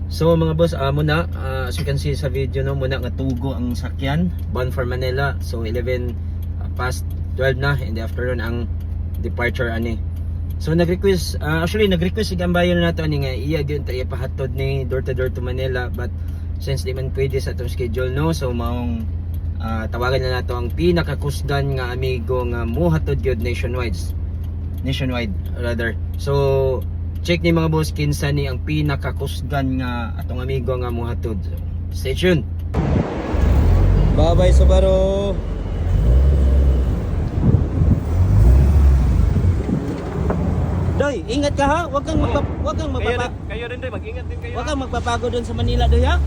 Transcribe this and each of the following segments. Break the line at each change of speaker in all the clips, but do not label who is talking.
So mga boss, muna as you can see sa video no, muna nga tugo ang sakyan bound for Manila. So 11 past 12 na in the afternoon ang departure ani. So nag-request nag-request si Gambayon nato ani nga iya gyud tayo pahatod ni door to Manila, but since di man pwede sa atong schedule no, so maong tawagan na nato ang pinakakusgan nga amigo nga mohatod gyud nationwide rather. So check ni mga boss kinsa ni ang pinakakusgan nga atong amigo nga mohatod. Stay tuned. Bye bye Subaru. Doy, ingat ka ha. Huwag kang
Kayo rin doy, mag-ingat din kayo.
Huwag kang magpapago doon sa Manila doy ha.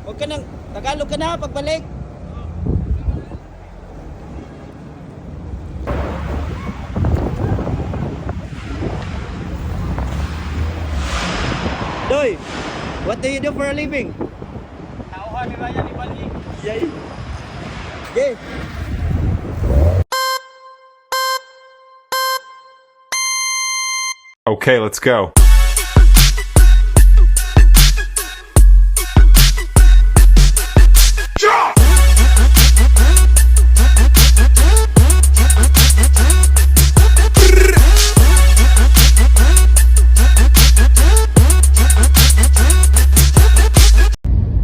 Huwag ka nang Tagalog ka na pagbalik. Doy, what do you do for a living?
Tauhan ni Ryan ni Bali.
Yay. Yay.
Okay, let's go.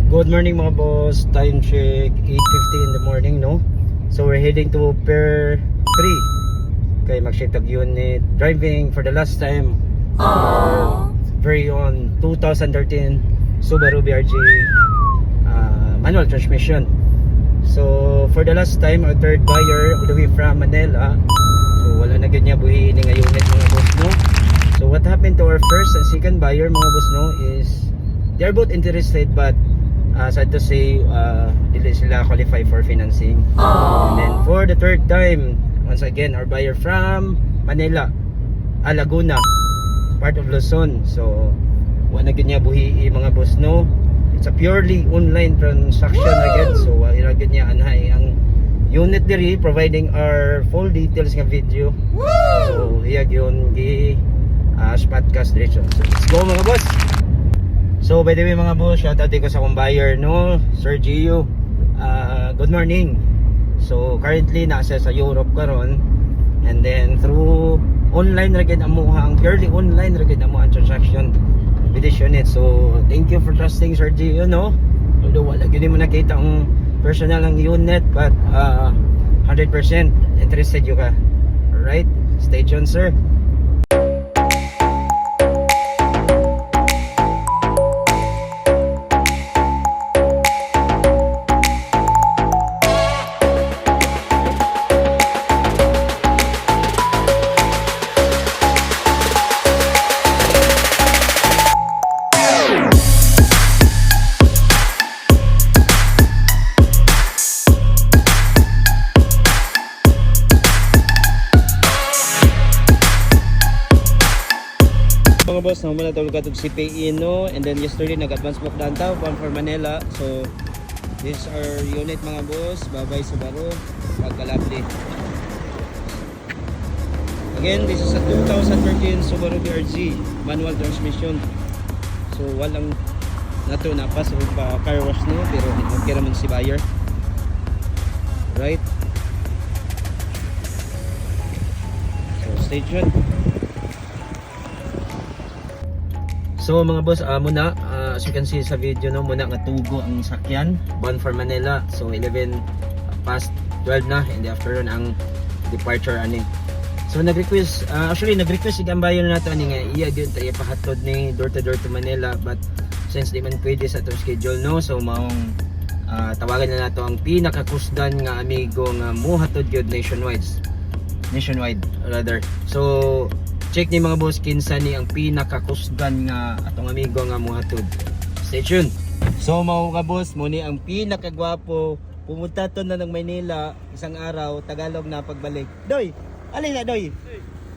Good morning mga boss, time check 8:50 in the morning no. So we're heading to Pier 3 kay mag-shift unit driving for the last time. Very on 2013 Subaru BRZ manual transmission. So for the last time our third buyer all the way from Manila. So wala na gud niya buhi ni nga unit mga boss no. So what happened to our first and second buyer mga boss no is they are both interested, but sad to say dili sila qualify for financing. And then for the third time, once again our buyer from Manila, Laguna, part of Luzon. So wala gid niya buhi mga boss no. It's a purely online transaction again. So ira gid niya anhay ang unit diri, providing our full details nga video. So iya gyud gi podcast diretso. So let's go mga boss. So by the way mga boss, shout out ko sa akong buyer no, Sir Gio. Good morning. So currently nasa sa Europe karon, and then through online ra gid amo ang purely online ra gid amo ang transaction with this unit. So thank you for trusting Sir Gio no. Although wala gid mo nakita ang personal ang unit, but 100% interested you ka. Alright, stay tuned sir. Mga boss, naman na tawag katong CPE no, and then yesterday nag-advance book downtown bound for Manila. So this is our unit mga boss. Bye-bye Subaru, pagkalapli. Again, this is a 2013 Subaru BRZ manual transmission. So walang nato napas o pa car wash no, pero okay naman si buyer. Right? So stay tuned. So mga boss, muna as you can see sa video no, muna nga tugo ang sakyan bound for Manila. So 11 past 12 na in the afternoon ang departure ani. So nag-request si Gambayon nato ani nga iya gyud tayo pahatod ni door to Manila, but since di man pwede sa atong schedule no, so maong tawagan na nato ang pinakakusgan nga amigo nga mohatod gyud nationwide rather. So check ni mga boss kinsa ni ang pinakakusgan nga atong amigo nga mohatod. Stay tuned. So mao ka boss, mo ni ang pinakagwapo. Pumunta to na ng Maynila isang araw, Tagalog na pagbalik. Doy, alin na Doy?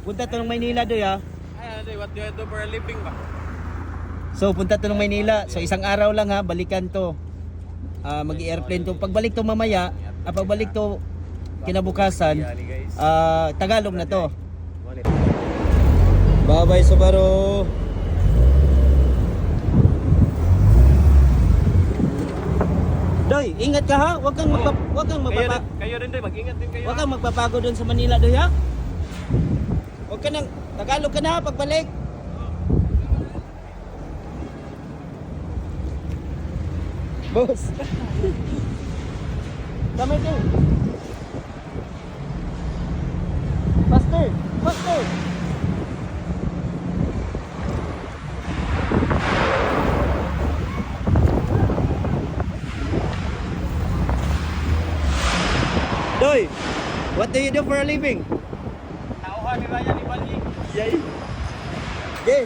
Punta to ng Maynila Doy ha.
Ay, doy, what do you do for a living ba?
So punta to ng Maynila. So isang araw lang ha, balikan to. Mag-airplane to. Pagbalik to mamaya, pagbalik to kinabukasan, Tagalog na to. Bye bye Subaru.
Ingat ka ha. Huwag kang
Kayo rin doy, mag-ingat din kayo.
Huwag kang magbabago doon sa Manila doy ha. Huwag ka nang Tagalog ka na ha, pagbalik. Boss. Kami din. Faster, faster. Doy, what do you do for a living?
Nauhan ni Ryan ni Bali.
Yay. Okay.